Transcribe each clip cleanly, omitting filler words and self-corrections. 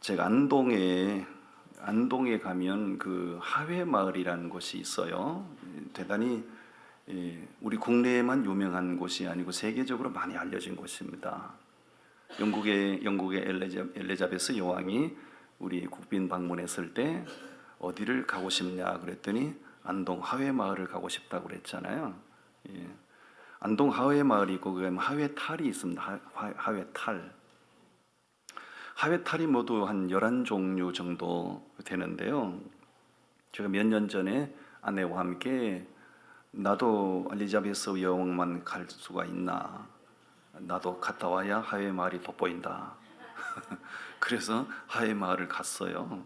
제가 안동에 가면 그 하회마을이라는 곳이 있어요. 대단히 우리 국내에만 유명한 곳이 아니고 세계적으로 많이 알려진 곳입니다. 영국의 엘리자베스 여왕이 우리 국빈 방문했을 때 어디를 가고 싶냐 그랬더니 안동 하회마을을 가고 싶다고 그랬잖아요. 안동 하회마을이 있고 그다음에 하회탈이 있습니다. 하회탈이 모두 한 11종류 정도 되는데요. 제가 몇 년 전에 아내와 함께 나도 엘리자베스 여왕만 갈 수가 있나, 나도 갔다 와야 하회마을이 돋보인다. 그래서 하회마을을 갔어요.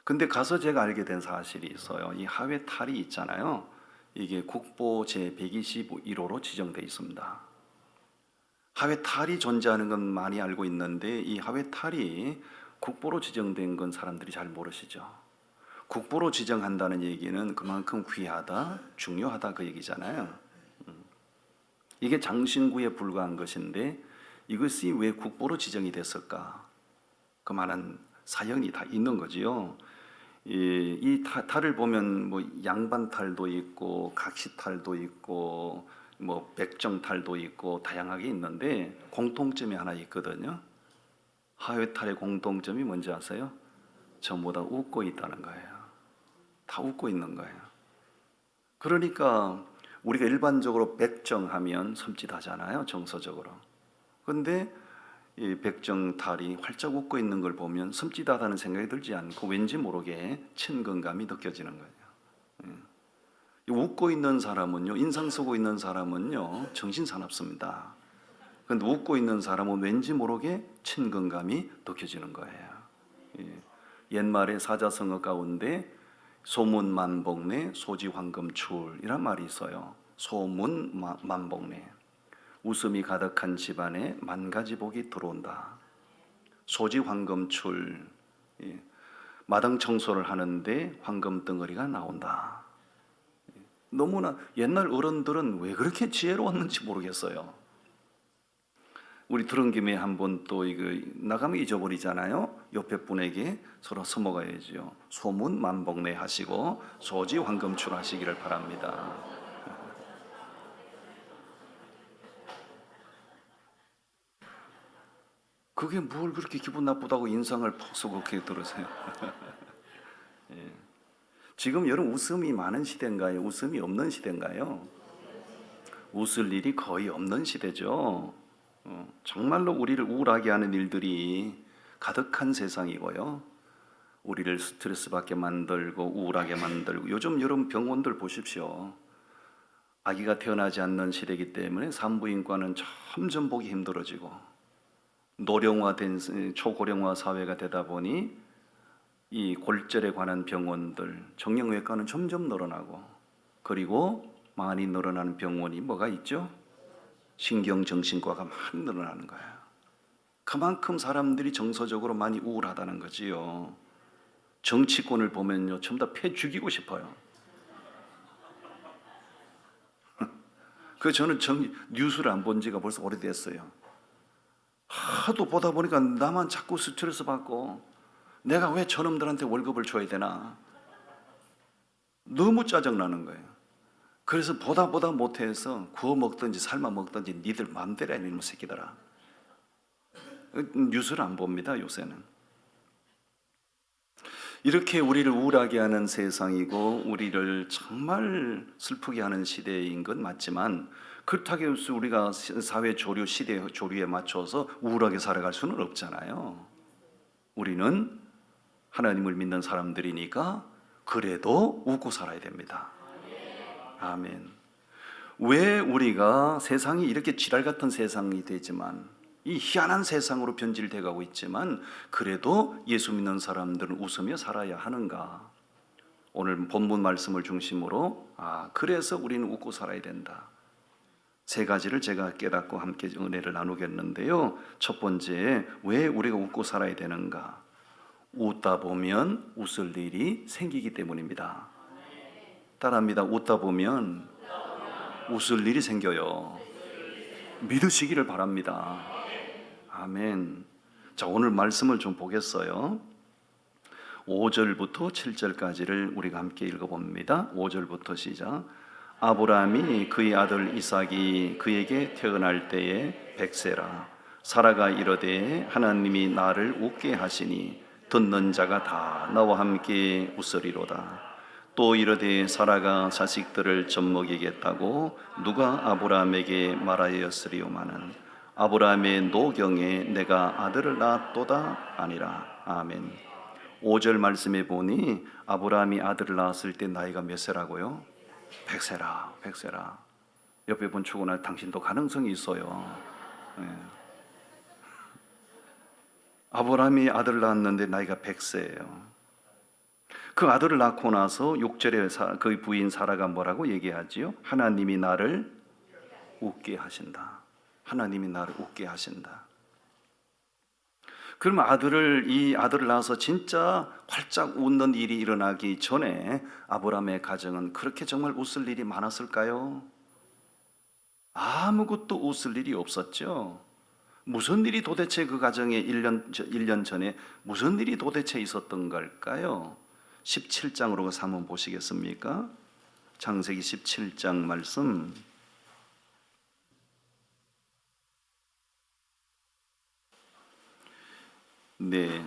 근데 가서 제가 알게 된 사실이 있어요. 이 하회탈이 있잖아요. 이게 국보 제121호로 지정되어 있습니다. 하회탈이 존재하는 건 많이 알고 있는데 이 하회탈이 국보로 지정된 건 사람들이 잘 모르시죠. 국보로 지정한다는 얘기는 그만큼 귀하다, 중요하다 그 얘기잖아요. 이게 장신구에 불과한 것인데 이것이 왜 국보로 지정이 됐을까? 그만한 사연이 다 있는 거지요. 이 탈을 보면 뭐 양반탈도 있고 각시탈도 있고 뭐 백정탈도 있고 다양하게 있는데 공통점이 하나 있거든요. 하회탈의 공통점이 뭔지 아세요? 전부 다 웃고 있다는 거예요. 다 웃고 있는 거예요. 그러니까 우리가 일반적으로 백정하면 섬찟하잖아요, 정서적으로. 그런데 이 백정탈이 활짝 웃고 있는 걸 보면 섬찟하다는 생각이 들지 않고 왠지 모르게 친근감이 느껴지는 거예요. 웃고 있는 사람은요, 인상 쓰고 있는 사람은요, 정신 사납습니다. 그런데 웃고 있는 사람은 왠지 모르게 친근감이 느껴지는 거예요. 옛말에 사자성어 가운데 소문만복내 소지황금출이란 말이 있어요. 소문만복내, 웃음이 가득한 집안에 만가지 복이 들어온다. 소지황금출, 마당 청소를 하는데 황금 덩어리가 나온다. 너무나 옛날 어른들은 왜 그렇게 지혜로웠는지 모르겠어요. 우리 들은 김에 한번 또 이거 나가면 잊어버리잖아요. 옆에 분에게 서로 넘어가야죠. 소문 만복내 하시고 소지 황금출 하시기를 바랍니다. 그게 뭘 그렇게 기분 나쁘다고 인상을 퍽 쏘고 그렇게 들으세요? 지금 여러분 웃음이 많은 시대인가요? 웃음이 없는 시대인가요? 웃을 일이 거의 없는 시대죠. 정말로 우리를 우울하게 하는 일들이 가득한 세상이고요. 우리를 스트레스 받게 만들고 우울하게 만들고, 요즘 여러분 병원들 보십시오. 아기가 태어나지 않는 시대이기 때문에 산부인과는 점점 보기 힘들어지고, 노령화된 초고령화 사회가 되다 보니 이 골절에 관한 병원들, 정형외과는 점점 늘어나고, 그리고 많이 늘어나는 병원이 뭐가 있죠? 신경정신과가 많이 늘어나는 거예요. 그만큼 사람들이 정서적으로 많이 우울하다는 거지요. 정치권을 보면요, 전부 다 패 죽이고 싶어요. 저는 뉴스를 안 본 지가 벌써 오래됐어요. 하도 보다 보니까 나만 자꾸 스트레스 받고, 내가 왜 저놈들한테 월급을 줘야 되나? 너무 짜증나는 거예요. 그래서 보다 못해서 구워 먹든지 삶아 먹든지 니들 마음대로 해, 이놈의 새끼들아. 뉴스를 안 봅니다, 요새는. 이렇게 우리를 우울하게 하는 세상이고 우리를 정말 슬프게 하는 시대인 건 맞지만, 그렇다고 해서 우리가 사회 조류, 시대 조류에 맞춰서 우울하게 살아갈 수는 없잖아요. 우리는 하나님을 믿는 사람들이니까 그래도 웃고 살아야 됩니다. 아멘. 왜 우리가 세상이 이렇게 지랄 같은 세상이 되지만, 이 희한한 세상으로 변질돼 가고 있지만 그래도 예수 믿는 사람들은 웃으며 살아야 하는가? 오늘 본문 말씀을 중심으로 그래서 우리는 웃고 살아야 된다. 세 가지를 제가 깨닫고 함께 은혜를 나누겠는데요. 첫 번째, 왜 우리가 웃고 살아야 되는가? 웃다 보면 웃을 일이 생기기 때문입니다. 따라합니다. 웃다 보면 웃을 일이 생겨요. 믿으시기를 바랍니다. 아멘. 자, 오늘 말씀을 좀 보겠어요. 5절부터 7절까지를 우리가 함께 읽어봅니다. 5절부터 시작. 아브라함이 그의 아들 이삭이 그에게 태어날 때에 100세라. 사라가 이르되 하나님이 나를 웃게 하시니 듣는 자가 다 나와 함께 웃으리로다. 또 이르되 사라가 자식들을 젖먹이겠다고 누가 아브라함에게 말하였으리오마는 아브라함의 노경에 내가 아들을 낳았도다 아니라. 아멘. 5절 말씀에 보니 아브라함이 아들을 낳았을 때 나이가 몇 세라고요? 100세라. 100세라. 옆에 분 추구나 당신도 가능성이 있어요. 네. 아브라함이 아들을 낳았는데 나이가 100세예요. 그 아들을 낳고 나서 6절에 그 부인 사라가 뭐라고 얘기하지요? 하나님이 나를 웃게 하신다. 하나님이 나를 웃게 하신다. 그러면 이 아들을 낳아서 진짜 활짝 웃는 일이 일어나기 전에 아브라함의 가정은 그렇게 정말 웃을 일이 많았을까요? 아무것도 웃을 일이 없었죠. 무슨 일이 도대체 그 가정에 1년 전에 무슨 일이 도대체 있었던 걸까요? 17장으로 한번 보시겠습니까? 창세기 17장 말씀. 네,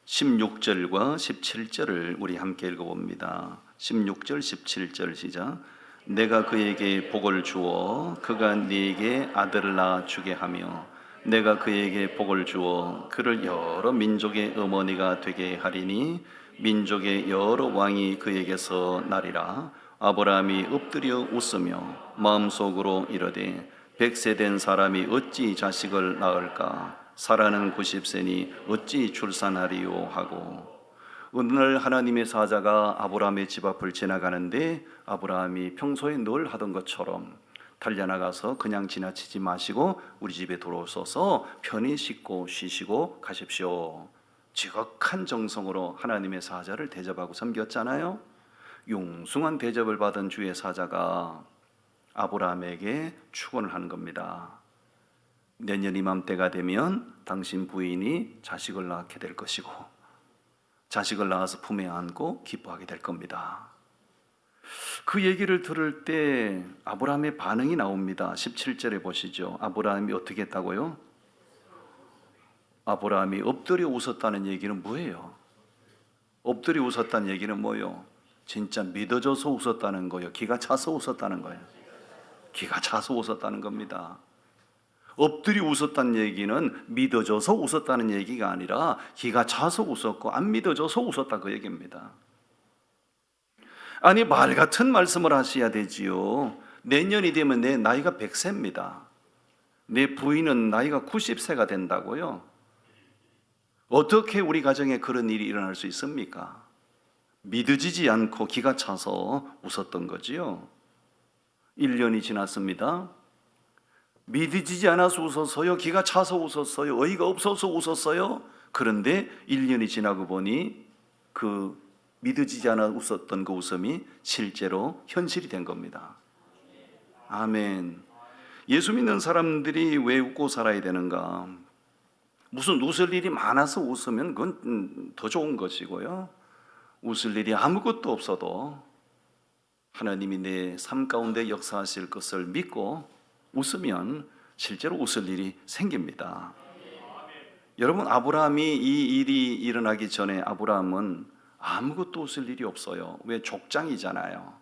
16절과 17절을 우리 함께 읽어봅니다. 16절, 17절 시작. 내가 그에게 복을 주어 그가 네게 아들을 낳아 주게 하며 내가 그에게 복을 주어 그를 여러 민족의 어머니가 되게 하리니 민족의 여러 왕이 그에게서 나리라. 아브라함이 엎드려 웃으며 마음속으로 이르되 100세 된 사람이 어찌 자식을 낳을까? 사라는 90세니 어찌 출산하리요 하고. 어느 날 하나님의 사자가 아브라함의 집 앞을 지나가는데 아브라함이 평소에 늘 하던 것처럼 달려나가서 그냥 지나치지 마시고 우리 집에 들어오셔서 편히 씻고 쉬시고 가십시오. 지극한 정성으로 하나님의 사자를 대접하고 섬겼잖아요. 융숭한 대접을 받은 주의 사자가 아브라함에게 축원을 하는 겁니다. 내년 이맘때가 되면 당신 부인이 자식을 낳게 될 것이고 자식을 낳아서 품에 안고 기뻐하게 될 겁니다. 그 얘기를 들을 때 아브라함의 반응이 나옵니다. 17절에 보시죠. 아브라함이 어떻게 했다고요? 아브라함이 엎드려 웃었다는 얘기는 뭐예요? 엎드려 웃었다는 얘기는 뭐예요? 진짜 믿어져서 웃었다는 거예요? 기가 차서 웃었다는 거예요? 기가 차서 웃었다는 겁니다. 엎드려 웃었다는 얘기는 믿어져서 웃었다는 얘기가 아니라 기가 차서 웃었고 안 믿어져서 웃었다 그 얘기입니다. 아니, 말 같은 말씀을 하셔야 되지요. 내년이 되면 내 나이가 100세입니다. 내 부인은 나이가 90세가 된다고요? 어떻게 우리 가정에 그런 일이 일어날 수 있습니까? 믿어지지 않고 기가 차서 웃었던 거지요. 1년이 지났습니다. 믿어지지 않아서 웃었어요? 기가 차서 웃었어요? 어이가 없어서 웃었어요? 그런데 1년이 지나고 보니 그 믿어지지 않아 웃었던 그 웃음이 실제로 현실이 된 겁니다. 아멘. 예수 믿는 사람들이 왜 웃고 살아야 되는가? 무슨 웃을 일이 많아서 웃으면 그건 더 좋은 것이고요. 웃을 일이 아무것도 없어도 하나님이 내 삶 가운데 역사하실 것을 믿고 웃으면 실제로 웃을 일이 생깁니다. 여러분, 아브라함이 이 일이 일어나기 전에 아브라함은 아무것도 웃을 일이 없어요. 왜? 족장이잖아요.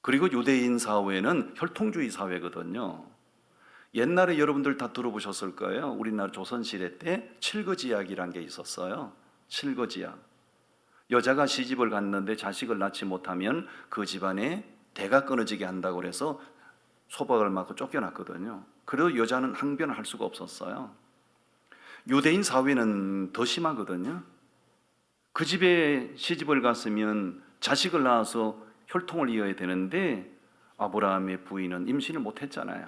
그리고 유대인 사회는 혈통주의 사회거든요. 옛날에 여러분들 다 들어보셨을 거예요. 우리나라 조선시대 때 칠거지약이란 게 있었어요. 칠거지약. 여자가 시집을 갔는데 자식을 낳지 못하면 그 집안에 대가 끊어지게 한다고 해서 소박을 맞고 쫓겨났거든요. 그래도 여자는 항변을 할 수가 없었어요. 유대인 사회는 더 심하거든요. 그 집에 시집을 갔으면 자식을 낳아서 혈통을 이어야 되는데 아브라함의 부인은 임신을 못했잖아요.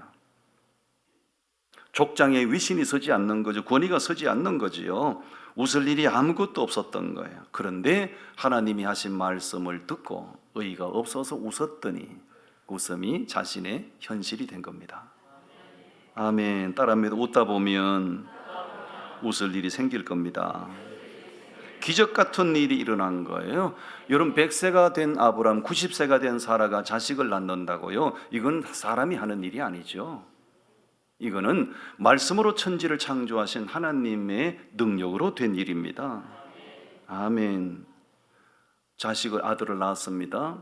족장에 위신이 서지 않는 거죠. 권위가 서지 않는 거지요. 웃을 일이 아무것도 없었던 거예요. 그런데 하나님이 하신 말씀을 듣고 의의가 없어서 웃었더니 웃음이 자신의 현실이 된 겁니다. 아멘. 따라합니다. 웃다 보면 웃을 일이 생길 겁니다. 기적 같은 일이 일어난 거예요. 여러분 100세가 된 아브람, 90세가 된 사라가 자식을 낳는다고요? 이건 사람이 하는 일이 아니죠. 이거는 말씀으로 천지를 창조하신 하나님의 능력으로 된 일입니다. 아멘. 자식을 아들을 낳았습니다.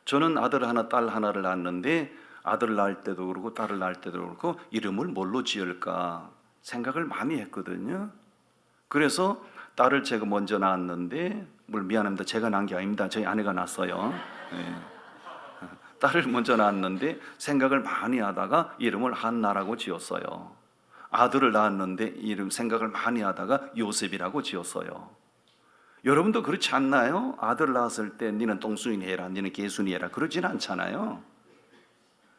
저는 아들 하나 딸 하나를 낳았는데 아들을 낳을 때도 그렇고 딸을 낳을 때도 그렇고 이름을 뭘로 지을까 생각을 많이 했거든요. 그래서 딸을 제가 먼저 낳았는데 미안합니다. 제가 낳은 게 아닙니다. 저희 아내가 낳았어요. 네. 딸을 먼저 낳았는데 생각을 많이 하다가 이름을 한나라고 지었어요. 아들을 낳았는데 이름 생각을 많이 하다가 요셉이라고 지었어요. 여러분도 그렇지 않나요? 아들 낳았을 때 니는 똥순이 해라, 니는 개순이 해라 그러진 않잖아요.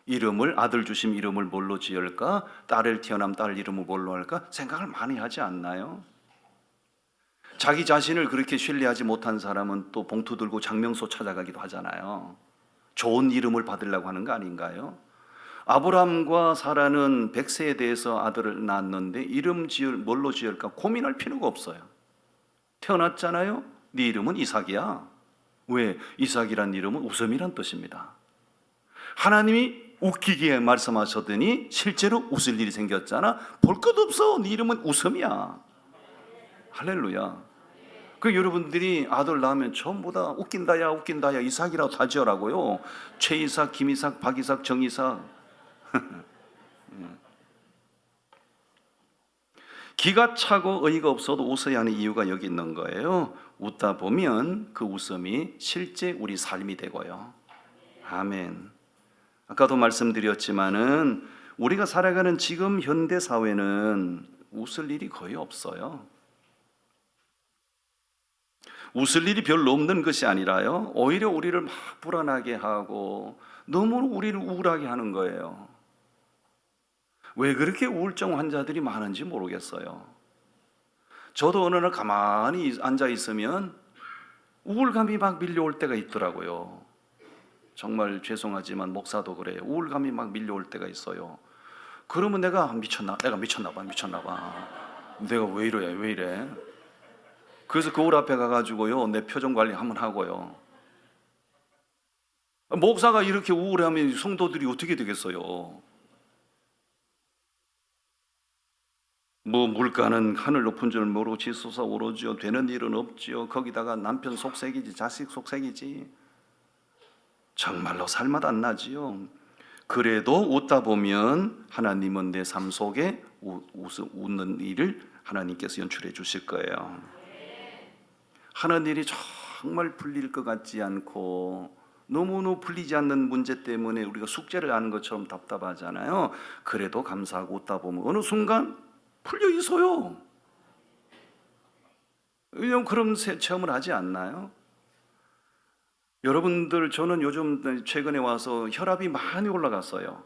이름을 아들 주심 이름을 뭘로 지을까? 딸을 태어남 딸 이름을 뭘로 할까? 생각을 많이 하지 않나요? 자기 자신을 그렇게 신뢰하지 못한 사람은 또 봉투 들고 장명소 찾아가기도 하잖아요. 좋은 이름을 받으려고 하는 거 아닌가요? 아브람과 사라는 100세에 대해서 아들을 낳았는데 이름 뭘로 지을까 고민할 필요가 없어요. 태어났잖아요. 네 이름은 이삭이야. 왜? 이삭이란 이름은 웃음이란 뜻입니다. 하나님이 웃기게 말씀하셨더니 실제로 웃을 일이 생겼잖아. 볼 것 없어. 네 이름은 웃음이야. 할렐루야. 그 여러분들이 아들 낳으면 전부 다 웃긴다야 웃긴다야 이삭이라고 다 지어라고요. 최이삭, 김이삭, 박이삭, 정이삭. 기가 차고 의의가 없어도 웃어야 하는 이유가 여기 있는 거예요. 웃다 보면 그 웃음이 실제 우리 삶이 되고요. 아멘. 아까도 말씀드렸지만은 우리가 살아가는 지금 현대 사회는 웃을 일이 거의 없어요. 웃을 일이 별로 없는 것이 아니라요, 오히려 우리를 막 불안하게 하고 너무 우리를 우울하게 하는 거예요. 왜 그렇게 우울증 환자들이 많은지 모르겠어요. 저도 어느 날 가만히 앉아 있으면 우울감이 막 밀려올 때가 있더라고요. 정말 죄송하지만 목사도 그래요. 우울감이 막 밀려올 때가 있어요. 그러면 내가 미쳤나 봐. 내가 왜 이래? 그래서 거울 앞에 가가지고요, 내 표정 관리 한번 하고요. 목사가 이렇게 우울하면 성도들이 어떻게 되겠어요? 물가는 하늘 높은 줄 모르고 지솟아 오르지요. 되는 일은 없지요. 거기다가 남편 속색이지, 자식 속색이지. 정말로 살맛 안 나지요. 그래도 웃다 보면 하나님은 내 삶 속에 웃는 일을 하나님께서 연출해 주실 거예요. 하는 일이 정말 풀릴 것 같지 않고 너무너무 풀리지 않는 문제 때문에 우리가 숙제를 하는 것처럼 답답하잖아요. 그래도 감사하고 웃다 보면 어느 순간 풀려 있어요. 왜냐면 그런 체험을 하지 않나요? 여러분들, 저는 요즘 최근에 와서 혈압이 많이 올라갔어요.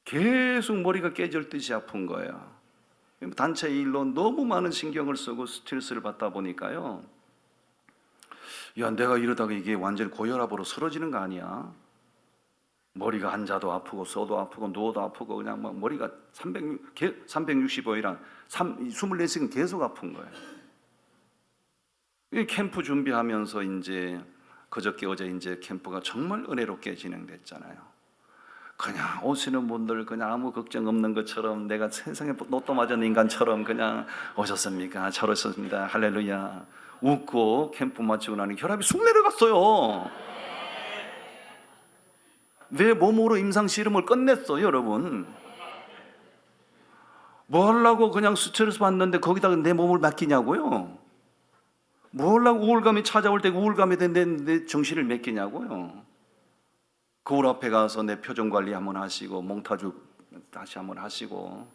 계속 머리가 깨질 듯이 아픈 거예요. 단체 일로 너무 많은 신경을 쓰고 스트레스를 받다 보니까요, 야, 내가 이러다가 이게 완전히 고혈압으로 쓰러지는 거 아니야? 머리가 앉아도 아프고 서도 아프고 누워도 아프고 그냥 막 머리가 365일랑 24시간 계속 아픈 거예요. 이 캠프 준비하면서 이제 그저께 어제 이제 캠프가 정말 은혜롭게 진행됐잖아요. 그냥 오시는 분들 그냥 아무 걱정 없는 것처럼, 내가 세상에 로또 맞은 인간처럼 그냥 오셨습니까? 잘 오셨습니다. 할렐루야. 웃고 캠프 마치고 나니 혈압이 쑥 내려갔어요. 내 몸으로 임상 실험을 끝냈어요, 여러분. 뭐 하려고 그냥 스트레스 받는데 거기다가 내 몸을 맡기냐고요? 뭐 하려고 우울감이 찾아올 때 우울감에 내 정신을 맡기냐고요? 거울 앞에 가서 내 표정 관리 한번 하시고 몽타주 다시 한번 하시고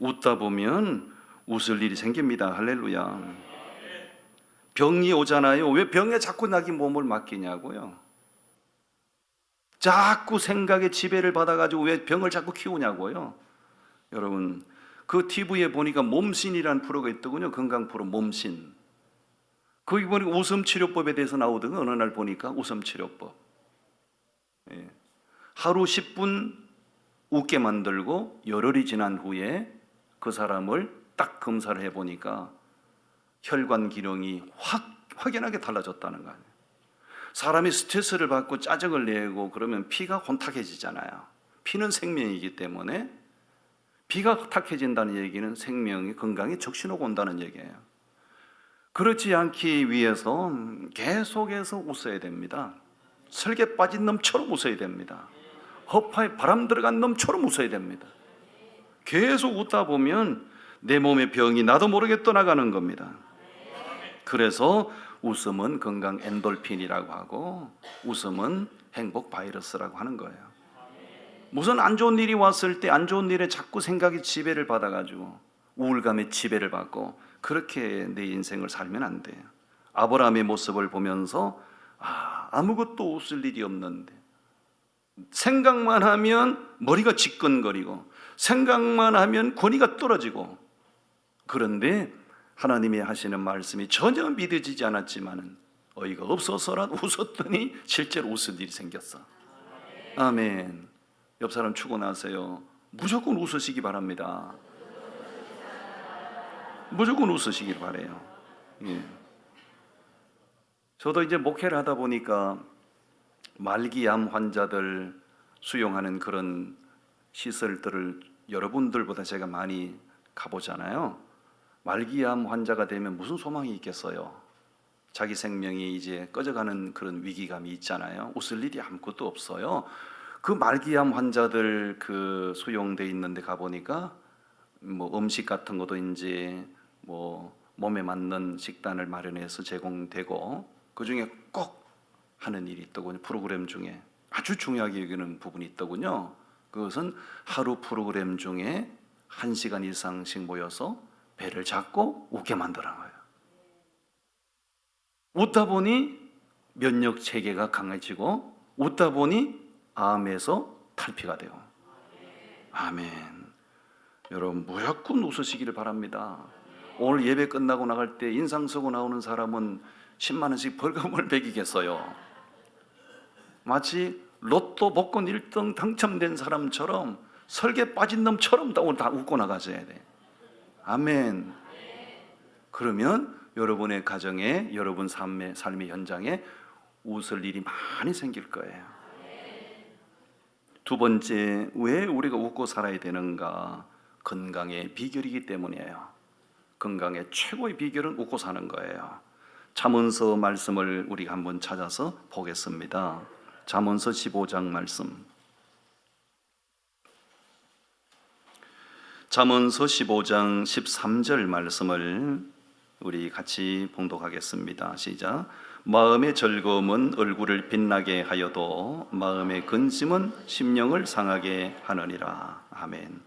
웃다 보면 웃을 일이 생깁니다. 할렐루야. 병이 오잖아요. 왜 병에 자꾸 나기 몸을 맡기냐고요? 자꾸 생각에 지배를 받아가지고 왜 병을 자꾸 키우냐고요? 여러분, 그 TV에 보니까 몸신이라는 프로가 있더군요. 건강 프로 몸신. 거기 보니까 웃음치료법에 대해서 나오더군요. 어느 날 보니까 웃음치료법. 예. 하루 10분 웃게 만들고 열흘이 지난 후에 그 사람을 딱 검사를 해보니까 혈관 기능이 확연하게 달라졌다는 거 아니에요. 사람이 스트레스를 받고 짜증을 내고 그러면 피가 혼탁해지잖아요. 피는 생명이기 때문에 피가 탁해진다는 얘기는 생명이 건강에 적신호가 온다는 얘기예요. 그렇지 않기 위해서 계속해서 웃어야 됩니다. 설계 빠진 놈처럼 웃어야 됩니다. 허파에 바람 들어간 놈처럼 웃어야 됩니다. 계속 웃다 보면 내 몸의 병이 나도 모르게 떠나가는 겁니다. 그래서 웃음은 건강 엔돌핀이라고 하고 웃음은 행복 바이러스라고 하는 거예요. 무슨 안 좋은 일이 왔을 때 안 좋은 일에 자꾸 생각이 지배를 받아가지고 우울감에 지배를 받고 그렇게 내 인생을 살면 안 돼요. 아브라함의 모습을 보면서 아무것도 웃을 일이 없는데 생각만 하면 머리가 지끈거리고 생각만 하면 권위가 떨어지고, 그런데 하나님이 하시는 말씀이 전혀 믿어지지 않았지만 어이가 없어서라도 웃었더니 실제로 웃을 일이 생겼어. 아멘. 옆 사람 축원하세요. 무조건 웃으시기 바랍니다. 무조건 웃으시길 바래요. 예. 저도 이제 목회를 하다 보니까 말기암 환자들 수용하는 그런 시설들을 여러분들보다 제가 많이 가보잖아요. 말기암 환자가 되면 무슨 소망이 있겠어요? 자기 생명이 이제 꺼져가는 그런 위기감이 있잖아요. 웃을 일이 아무것도 없어요. 그 말기암 환자들 그 수용돼 있는데 가보니까 뭐 음식 같은 것도 이제 뭐 몸에 맞는 식단을 마련해서 제공되고, 그 중에 꼭 하는 일이 있더군요. 프로그램 중에 아주 중요하게 여기는 부분이 있더군요. 그것은 하루 프로그램 중에 1시간 이상씩 모여서 배를 잡고 웃게 만드는 거예요. 웃다 보니 면역 체계가 강해지고 웃다 보니 암에서 탈피가 돼요. 아멘. 여러분 무조건 웃으시기를 바랍니다. 오늘 예배 끝나고 나갈 때 인상 쓰고 나오는 사람은 10만 원씩 벌금을 매기겠어요. 마치 로또 복권 1등 당첨된 사람처럼 설계 빠진 놈처럼 오늘 다 웃고 나가셔야 돼. 아멘. 그러면 여러분의 가정에, 여러분 삶의 현장에 웃을 일이 많이 생길 거예요. 두 번째, 왜 우리가 웃고 살아야 되는가? 건강의 비결이기 때문이에요. 건강의 최고의 비결은 웃고 사는 거예요. 잠언서 말씀을 우리가 한번 찾아서 보겠습니다. 잠언서 15장 말씀. 잠언서 15장 13절 말씀을 우리 같이 봉독하겠습니다. 시작. 마음의 즐거움은 얼굴을 빛나게 하여도 마음의 근심은 심령을 상하게 하느니라. 아멘.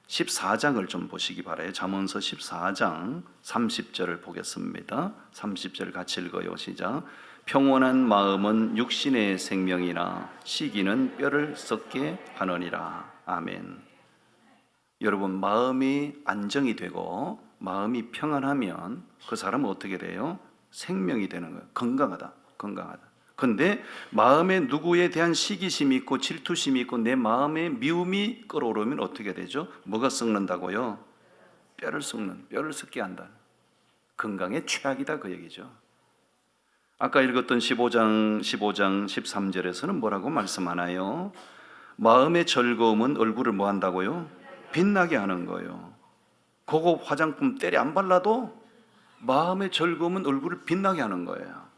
14장을 좀 보시기 바라요. 잠언서 14장 30절을 보겠습니다. 30절 같이 읽어요. 시작. 평온한 마음은 육신의 생명이나 시기는 뼈를 썩게 하느니라. 아멘. 여러분 마음이 안정이 되고 마음이 평안하면 그 사람은 어떻게 돼요? 생명이 되는 거예요. 건강하다. 근데 마음에 누구에 대한 시기심이 있고 질투심이 있고 내 마음에 미움이 끓어오르면 어떻게 되죠? 뭐가 썩는다고요? 뼈를 썩게 한다. 건강에 최악이다 그 얘기죠. 아까 읽었던 15장 13절에서는 뭐라고 말씀하나요? 마음의 즐거움은 얼굴을 뭐 한다고요? 빛나게 하는 거예요. 고급 화장품 때려 안 발라도 마음의 즐거움은 얼굴을 빛나게 하는 거예요.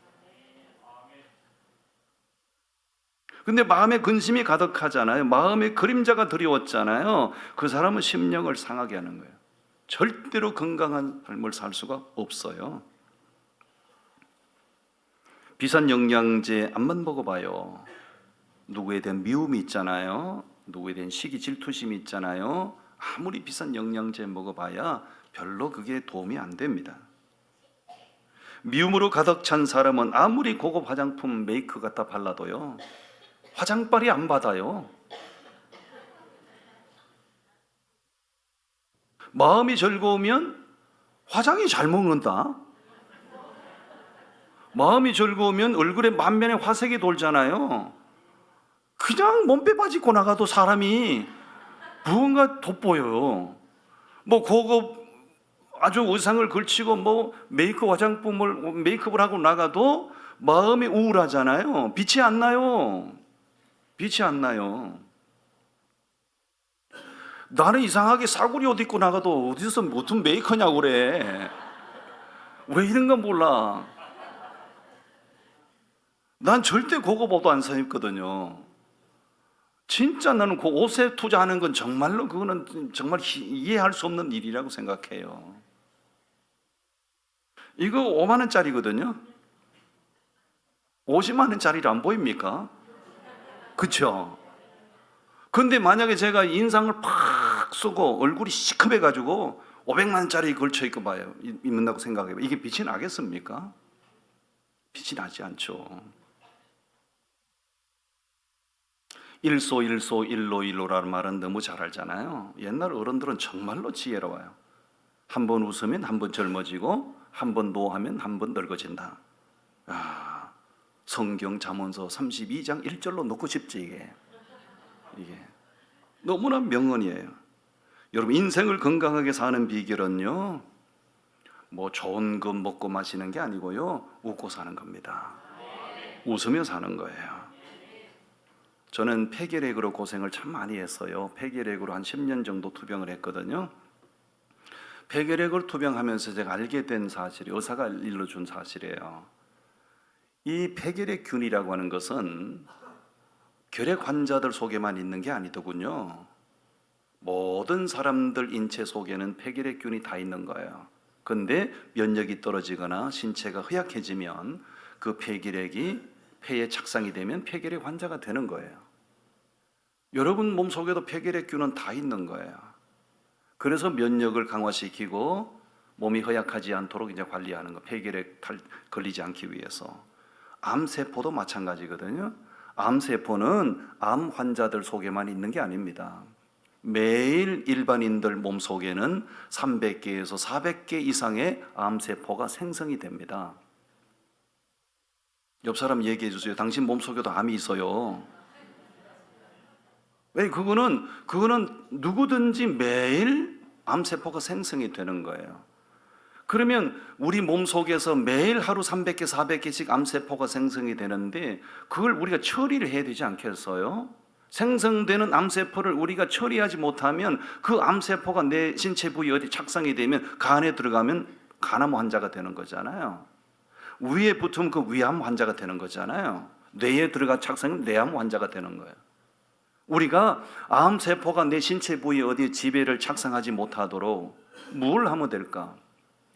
근데 마음에 근심이 가득하잖아요. 마음에 그림자가 드리웠잖아요. 그 사람은 심령을 상하게 하는 거예요. 절대로 건강한 삶을 살 수가 없어요. 비싼 영양제 안만 먹어봐요. 누구에 대한 미움이 있잖아요. 누구에 대한 시기 질투심이 있잖아요. 아무리 비싼 영양제 먹어봐야 별로 그게 도움이 안 됩니다. 미움으로 가득 찬 사람은 아무리 고급 화장품 메이크 갖다 발라도요 화장빨이 안 받아요. 마음이 즐거우면 화장이 잘 먹는다. 마음이 즐거우면 얼굴에 만면에 화색이 돌잖아요. 그냥 몸빼 빠지고 나가도 사람이 무언가 돋보여요. 뭐 고급 아주 의상을 걸치고 뭐 메이크업을 하고 나가도 마음이 우울하잖아요. 빛이 안 나요. 빛이 안 나요. 나는 이상하게 사구리 옷 입고 나가도 어디서 무슨 메이커냐고 그래. 왜 이런 건 몰라. 난 절대 고급 옷도 안 사 입거든요. 진짜 나는 그 옷에 투자하는 건 정말로 그거는 정말 이해할 수 없는 일이라고 생각해요. 이거 5만 원짜리거든요. 50만 원짜리를 안 보입니까? 그렇죠? 근데 만약에 제가 인상을 팍 쓰고 얼굴이 시커매 가지고 500만 원짜리 걸쳐 입고 봐요. 입는다고 생각해요. 이게 빛이 나겠습니까? 빛이 나지 않죠. 일소 일로라는 말은 너무 잘 알잖아요. 옛날 어른들은 정말로 지혜로워요. 한 번 웃으면 한 번 젊어지고 한 번 노하면 한 번 늙어진다. 성경 잠언서 32장 1절로 놓고 싶지 이게 너무나 명언이에요. 여러분 인생을 건강하게 사는 비결은요, 뭐 좋은 거 먹고 마시는 게 아니고요, 웃고 사는 겁니다. 웃으며 사는 거예요. 저는 폐결핵으로 고생을 참 많이 했어요. 폐결핵으로 한 10년 정도 투병을 했거든요. 폐결핵을 투병하면서 제가 알게 된 사실이, 의사가 일러준 사실이에요. 이 폐결핵균이라고 하는 것은 결핵 환자들 속에만 있는 게 아니더군요. 모든 사람들 인체 속에는 폐결핵균이 다 있는 거예요. 근데 면역이 떨어지거나 신체가 허약해지면 그 폐결핵이 폐에 착상이 되면 폐결핵 환자가 되는 거예요. 여러분 몸속에도 폐결핵균은 다 있는 거예요. 그래서 면역을 강화시키고 몸이 허약하지 않도록 이제 관리하는 거, 폐결핵 걸리지 않기 위해서. 암세포도 마찬가지거든요. 암세포는 암 환자들 속에만 있는 게 아닙니다. 매일 일반인들 몸속에는 300개에서 400개 이상의 암세포가 생성이 됩니다. 옆 사람 얘기해 주세요. 당신 몸속에도 암이 있어요. 왜? 그거는 누구든지 매일 암세포가 생성이 되는 거예요. 그러면 우리 몸속에서 매일 하루 300개, 400개씩 암세포가 생성이 되는데 그걸 우리가 처리를 해야 되지 않겠어요? 생성되는 암세포를 우리가 처리하지 못하면 그 암세포가 내 신체 부위 어디 착상이 되면 간에 들어가면 간암 환자가 되는 거잖아요. 위에 붙으면 그 위암 환자가 되는 거잖아요. 뇌에 들어가 착상하면 뇌암 환자가 되는 거예요. 우리가 암세포가 내 신체 부위 어디에 지배를 착상하지 못하도록 뭘 하면 될까?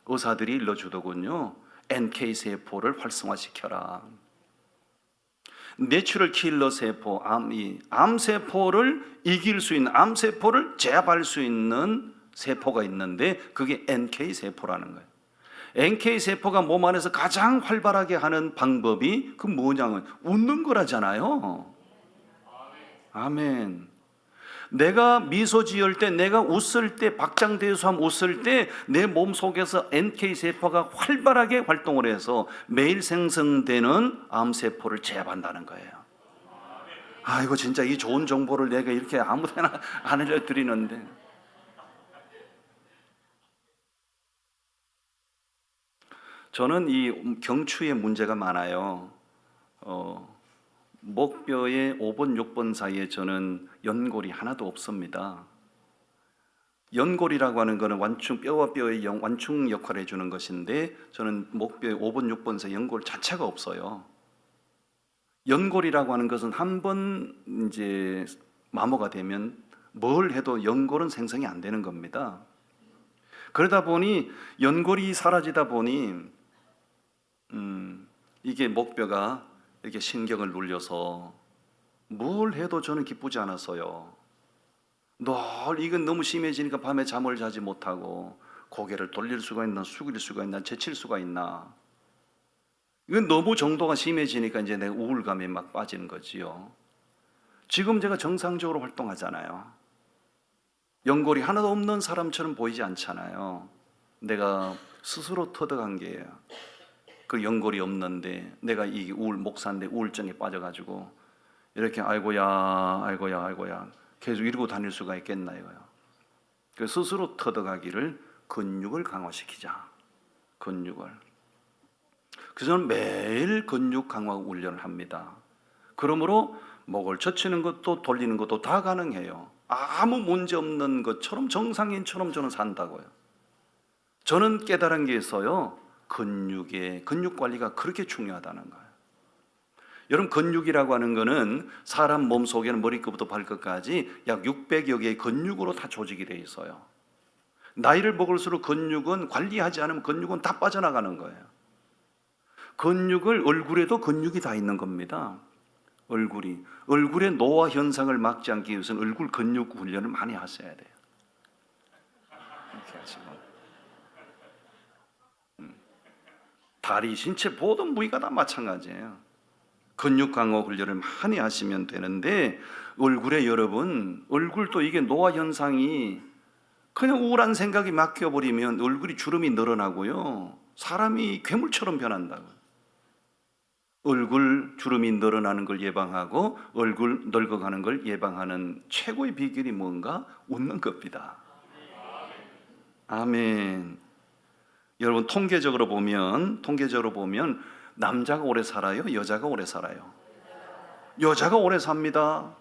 의사들이 일러주더군요. NK세포를 활성화시켜라. 내추럴 킬러 세포, 암세포를 이길 수 있는, 암세포를 제압할 수 있는 세포가 있는데 그게 NK세포라는 거예요. NK세포가 몸 안에서 가장 활발하게 하는 방법이 그 뭐냐면 웃는 거라잖아요. 아멘. 내가 미소 지을 때, 내가 웃을 때, 박장대소함 웃을 때 내 몸속에서 NK세포가 활발하게 활동을 해서 매일 생성되는 암세포를 제압한다는 거예요. 이거 진짜 이 좋은 정보를 내가 이렇게 아무데나 안 알려드리는데. 저는 이 경추에 문제가 많아요. 목뼈의 5번, 6번 사이에 저는 연골이 하나도 없습니다. 연골이라고 하는 것은 뼈와 뼈의 완충 역할을 해주는 것인데 저는 목뼈의 5번, 6번 사이 연골 자체가 없어요. 연골이라고 하는 것은 한 번 이제 마모가 되면 뭘 해도 연골은 생성이 안 되는 겁니다. 그러다 보니 연골이 사라지다 보니 이게 목뼈가 이렇게 신경을 눌려서 뭘 해도 저는 기쁘지 않았어요. 이건 너무 심해지니까 밤에 잠을 자지 못하고 고개를 돌릴 수가 있나, 숙일 수가 있나, 제칠 수가 있나. 이건 너무 정도가 심해지니까 이제 내가 우울감에 막 빠지는 거지요. 지금 제가 정상적으로 활동하잖아요. 연골이 하나도 없는 사람처럼 보이지 않잖아요. 내가 스스로 터득한 게예요. 그 연골이 없는데 내가 이 목사인데 우울증에 빠져가지고 이렇게 아이고야 계속 이러고 다닐 수가 있겠나 이거요. 그 스스로 터득하기를 근육을 강화시키자. 근육을. 그래서 저는 매일 근육 강화 훈련을 합니다. 그러므로 목을 젖히는 것도 돌리는 것도 다 가능해요. 아무 문제 없는 것처럼 정상인처럼 저는 산다고요. 저는 깨달은 게 있어요. 근육 관리가 그렇게 중요하다는 거예요. 여러분, 근육이라고 하는 거는 사람 몸 속에는 머리끝부터 발끝까지 약 600여 개의 근육으로 다 조직이 되어 있어요. 나이를 먹을수록 근육은 관리하지 않으면 근육은 다 빠져나가는 거예요. 근육을, 얼굴에도 근육이 다 있는 겁니다. 얼굴의 노화 현상을 막지 않기 위해서는 얼굴 근육 훈련을 많이 하셔야 돼요. 이렇게 하시고, 다리, 신체 모든 부위가 다 마찬가지예요. 근육 강화 훈련을 많이 하시면 되는데, 얼굴에 여러분, 얼굴도 이게 노화 현상이 그냥 우울한 생각이 막혀버리면 얼굴이 주름이 늘어나고요, 사람이 괴물처럼 변한다고. 얼굴 주름이 늘어나는 걸 예방하고 얼굴 늙어가는 걸 예방하는 최고의 비결이 뭔가? 웃는 겁니다. 아멘. 여러분, 통계적으로 보면 남자가 오래 살아요? 여자가 오래 살아요? 여자가 오래 삽니다.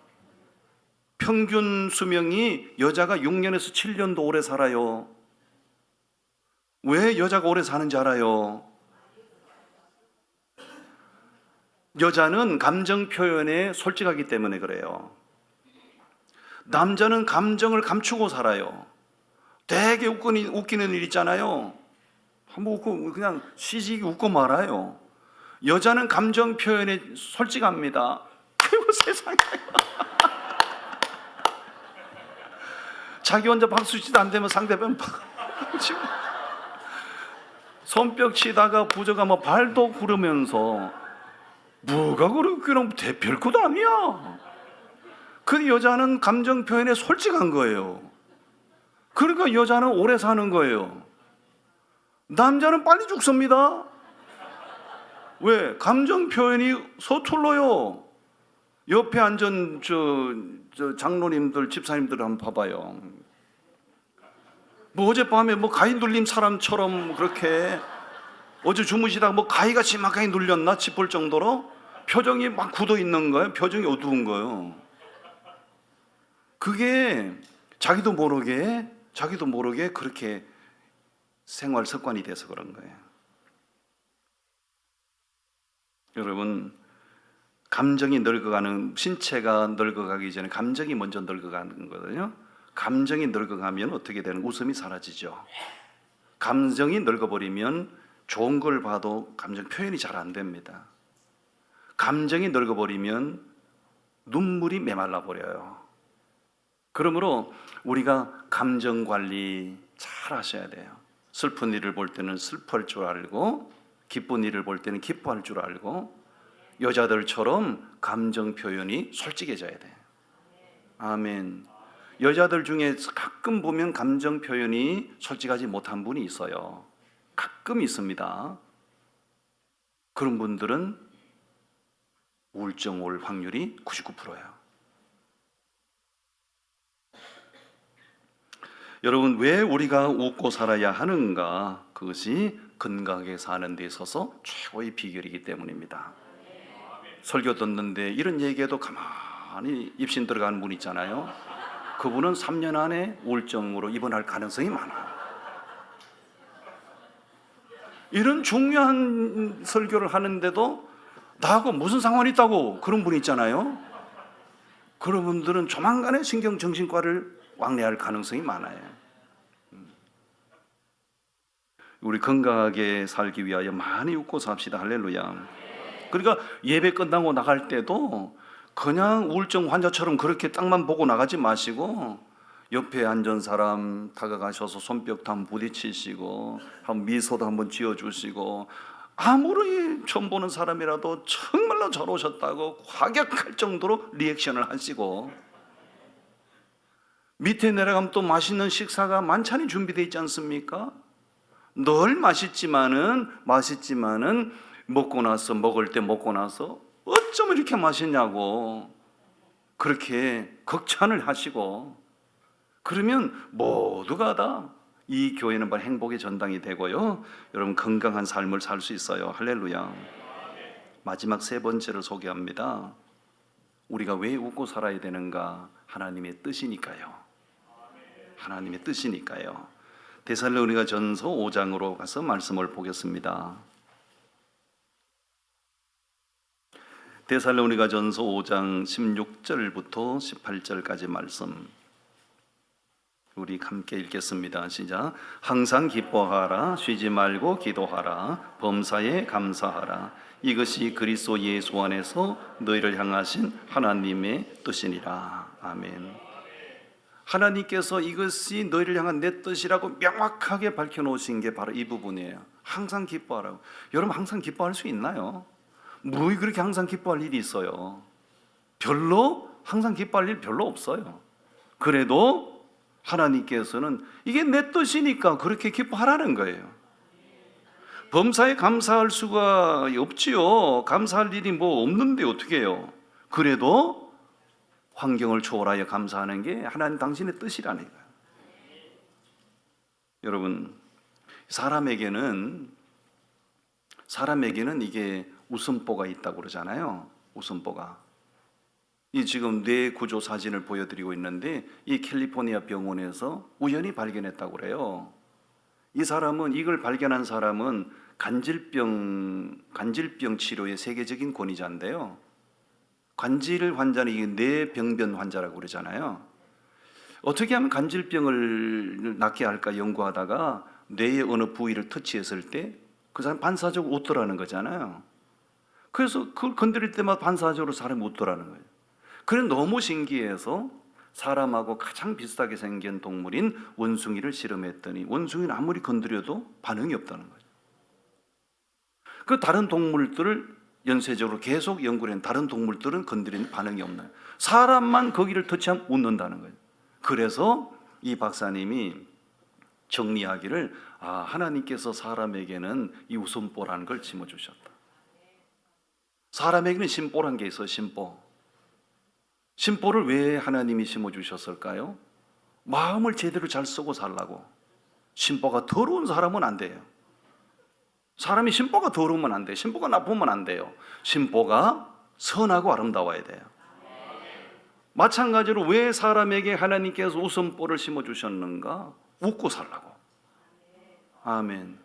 평균 수명이 여자가 6년에서 7년도 오래 살아요. 왜 여자가 오래 사는지 알아요? 여자는 감정 표현에 솔직하기 때문에 그래요. 남자는 감정을 감추고 살아요. 되게 웃기는 일 있잖아요. 한번 웃고 그냥 시시히 웃고 말아요. 여자는 감정 표현에 솔직합니다. 아이고 세상에. 자기 혼자 박수 치도 안 되면 상대방 치고, 손뼉 치다가 부저가 뭐 발도 구르면서 뭐가 그런 별것도 아니야. 그 여자는 감정 표현에 솔직한 거예요. 그러니까 여자는 오래 사는 거예요. 남자는 빨리 죽습니다. 왜? 감정 표현이 서툴러요. 옆에 앉은 저 장로님들, 집사님들 한번 봐봐요. 뭐 어젯밤에 뭐 가위 눌린 사람처럼 그렇게, 어제 주무시다가 뭐 가위가 심하게 눌렸나 싶을 정도로 표정이 막 굳어 있는 거예요. 표정이 어두운 거예요. 그게 자기도 모르게 그렇게 생활 습관이 돼서 그런 거예요. 여러분, 감정이 늙어가는, 신체가 늙어가기 전에 감정이 먼저 늙어가는 거거든요. 감정이 늙어가면 어떻게 되는? 웃음이 사라지죠. 감정이 늙어버리면 좋은 걸 봐도 감정 표현이 잘 안 됩니다. 감정이 늙어버리면 눈물이 메말라 버려요. 그러므로 우리가 감정 관리 잘 하셔야 돼요. 슬픈 일을 볼 때는 슬퍼할 줄 알고, 기쁜 일을 볼 때는 기뻐할 줄 알고, 여자들처럼 감정 표현이 솔직해져야 돼요. 아멘. 여자들 중에 가끔 보면 감정 표현이 솔직하지 못한 분이 있어요. 가끔 있습니다. 그런 분들은 우울증 올 확률이 99%예요. 여러분, 왜 우리가 웃고 살아야 하는가? 그것이 건강하게 사는 데 있어서 최고의 비결이기 때문입니다. 설교 듣는데 이런 얘기해도 가만히 입신 들어가는 분 있잖아요. 그분은 3년 안에 우울증으로 입원할 가능성이 많아요. 이런 중요한 설교를 하는데도 나하고 무슨 상관이 있다고 그런 분 있잖아요. 그런 분들은 조만간에 신경정신과를 왕래할 가능성이 많아요. 우리 건강하게 살기 위하여 많이 웃고 삽시다. 할렐루야. 그러니까 예배 끝나고 나갈 때도 그냥 우울증 환자처럼 그렇게 땅만 보고 나가지 마시고, 옆에 앉은 사람 다가가셔서 손뼉도 한번 부딪히시고, 한번 미소도 한번 지어주시고, 아무리 처음 보는 사람이라도 정말로 잘 오셨다고 과격할 정도로 리액션을 하시고, 밑에 내려가면 또 맛있는 식사가 만찬이 준비되어 있지 않습니까? 늘 맛있지만은 먹을 때 먹고 나서 어쩜 이렇게 맛있냐고 그렇게 극찬을 하시고, 그러면 모두가 다 이 교회는 바로 행복의 전당이 되고요, 여러분 건강한 삶을 살 수 있어요. 할렐루야. 마지막 세 번째를 소개합니다. 우리가 왜 웃고 살아야 되는가? 하나님의 뜻이니까요. 하나님의 뜻이니까요. 데살로니가 전서 5장으로 가서 말씀을 보겠습니다. 데살로니가 전서 5장 16절부터 18절까지 말씀 우리 함께 읽겠습니다. 시작. 항상 기뻐하라, 쉬지 말고 기도하라, 범사에 감사하라. 이것이 그리스도 예수 안에서 너희를 향하신 하나님의 뜻이니라. 아멘. 하나님께서 이것이 너희를 향한 내 뜻이라고 명확하게 밝혀놓으신 게 바로 이 부분이에요. 항상 기뻐하라고. 여러분 항상 기뻐할 수 있나요? 뭐 그렇게 항상 기뻐할 일이 있어요? 별로 항상 기뻐할 일 별로 없어요. 그래도 하나님께서는 이게 내 뜻이니까 그렇게 기뻐하라는 거예요. 범사에 감사할 수가 없지요. 감사할 일이 뭐 없는데 어떻게 해요? 그래도 환경을 초월하여 감사하는 게 하나님 당신의 뜻이라는 거예요. 여러분, 사람에게는 이게 웃음보가 있다고 그러잖아요. 웃음보가. 이 지금 뇌 구조 사진을 보여드리고 있는데 이 캘리포니아 병원에서 우연히 발견했다고 그래요. 이걸 발견한 사람은 간질병 치료의 세계적인 권위자인데요. 관질 환자는 이게 뇌병변 환자라고 그러잖아요. 어떻게 하면 간질병을 낫게 할까 연구하다가 뇌의 어느 부위를 터치했을 때 그 사람 반사적으로 웃더라는 거잖아요. 그래서 그걸 건드릴 때마다 반사적으로 사람이 웃더라는 거예요. 그래 너무 신기해서 사람하고 가장 비슷하게 생긴 동물인 원숭이를 실험했더니 원숭이는 아무리 건드려도 반응이 없다는 거예요. 그 다른 동물들을 연쇄적으로 계속 연구를 한 다른 동물들은 건드리는 반응이 없나요? 사람만 거기를 터치하면 웃는다는 거예요. 그래서 이 박사님이 정리하기를 하나님께서 사람에게는 이 웃음보라는 걸 심어주셨다. 사람에게는 심보란 게 있어요. 심보를 왜 하나님이 심어주셨을까요? 마음을 제대로 잘 쓰고 살라고. 심보가 더러운 사람은 안 돼요. 사람이 심보가 더러우면 안 돼요. 심보가 나쁘면 안 돼요. 심보가 선하고 아름다워야 돼요. 마찬가지로 왜 사람에게 하나님께서 웃음보를 심어주셨는가? 웃고 살라고. 아멘.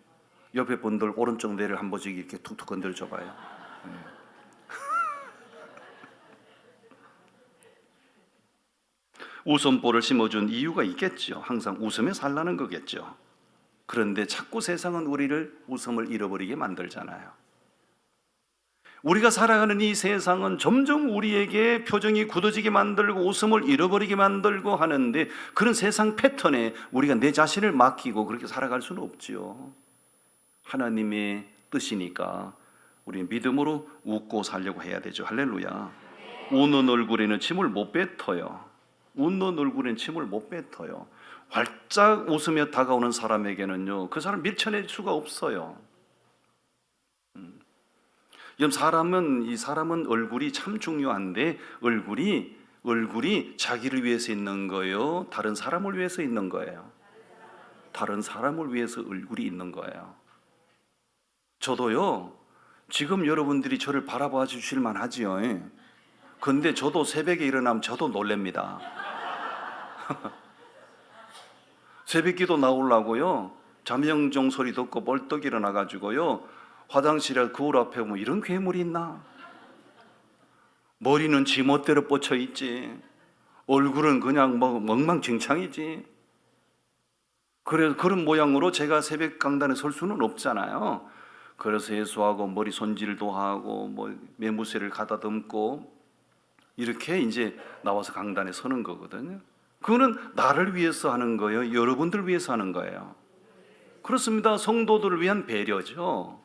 옆에 분들 오른쪽 뇌를 한 번씩 이렇게 툭툭 건드려 줘봐요. 웃음보를 심어준 이유가 있겠죠. 항상 웃으며 살라는 거겠죠. 그런데 자꾸 세상은 우리를 웃음을 잃어버리게 만들잖아요. 우리가 살아가는 이 세상은 점점 우리에게 표정이 굳어지게 만들고 웃음을 잃어버리게 만들고 하는데 그런 세상 패턴에 우리가 내 자신을 맡기고 그렇게 살아갈 수는 없지요. 하나님의 뜻이니까 우리 믿음으로 웃고 살려고 해야 되죠. 할렐루야. 웃는 얼굴에는 침을 못 뱉어요. 웃는 얼굴에는 침을 못 뱉어요. 활짝 웃으며 다가오는 사람에게는요, 그 사람 밀쳐낼 수가 없어요. 이 사람은 얼굴이 참 중요한데 얼굴이 자기를 위해서 있는 거예요? 다른 사람을 위해서 있는 거예요? 다른 사람을 위해서 얼굴이 있는 거예요. 저도요, 지금 여러분들이 저를 바라봐 주실 만하지요. 근데 저도 새벽에 일어나면 저도 놀랍니다. 새벽기도 나오려고요, 잠영종 소리 듣고 벌떡 일어나가지고요, 화장실에 거울 앞에 보면 이런 괴물이 있나? 머리는 지멋대로 뻗쳐 있지, 얼굴은 그냥 뭐 멍망진창이지. 그래서 그런 모양으로 제가 새벽 강단에 설 수는 없잖아요. 그래서 예수하고 머리 손질도 하고 뭐 매무새를 가다듬고 이렇게 이제 나와서 강단에 서는 거거든요. 그거는 나를 위해서 하는 거예요? 여러분들 위해서 하는 거예요? 그렇습니다. 성도들을 위한 배려죠.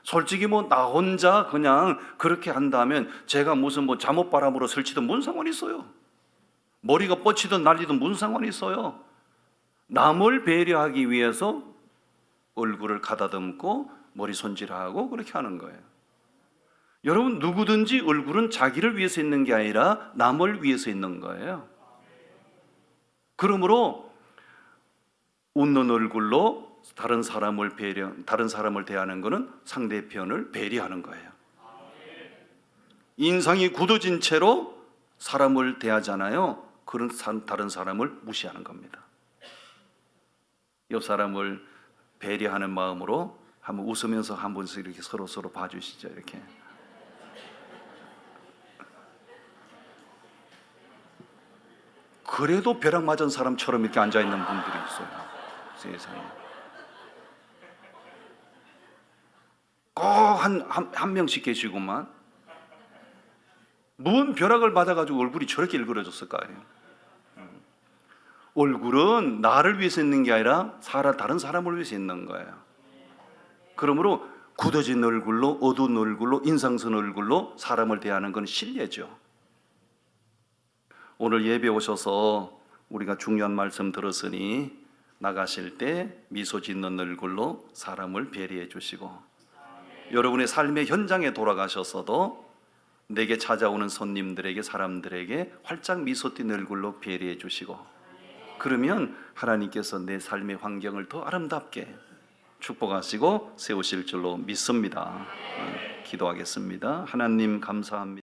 솔직히 뭐 나 혼자 그냥 그렇게 한다면 제가 무슨 뭐 잠옷바람으로 설치든 무슨 상관이 있어요? 머리가 뻗치든 날리든 무슨 상관이 있어요? 남을 배려하기 위해서 얼굴을 가다듬고 머리 손질하고 그렇게 하는 거예요. 여러분, 누구든지 얼굴은 자기를 위해서 있는 게 아니라 남을 위해서 있는 거예요. 그러므로 웃는 얼굴로 다른 사람을 대하는 것은 상대편을 배려하는 거예요. 인상이 굳어진 채로 사람을 대하잖아요. 그런 다른 사람을 무시하는 겁니다. 옆 사람을 배려하는 마음으로 한번 웃으면서 한 번씩 이렇게 서로 봐주시죠. 이렇게. 그래도 벼락 맞은 사람처럼 이렇게 앉아 있는 분들이 있어요. 세상에. 꼭 한 명씩 계시고만. 뭔 벼락을 맞아가지고 얼굴이 저렇게 일그러졌을까요? 얼굴은 나를 위해서 있는 게 아니라 다른 사람을 위해서 있는 거예요. 그러므로 굳어진 얼굴로, 어두운 얼굴로, 인상선 얼굴로 사람을 대하는 건 실례죠. 오늘 예배 오셔서 우리가 중요한 말씀 들었으니 나가실 때 미소 짓는 얼굴로 사람을 배려해 주시고, 여러분의 삶의 현장에 돌아가셔서도 내게 찾아오는 손님들에게, 사람들에게 활짝 미소 띤 얼굴로 배려해 주시고, 그러면 하나님께서 내 삶의 환경을 더 아름답게 축복하시고 세우실 줄로 믿습니다. 기도하겠습니다. 하나님 감사합니다.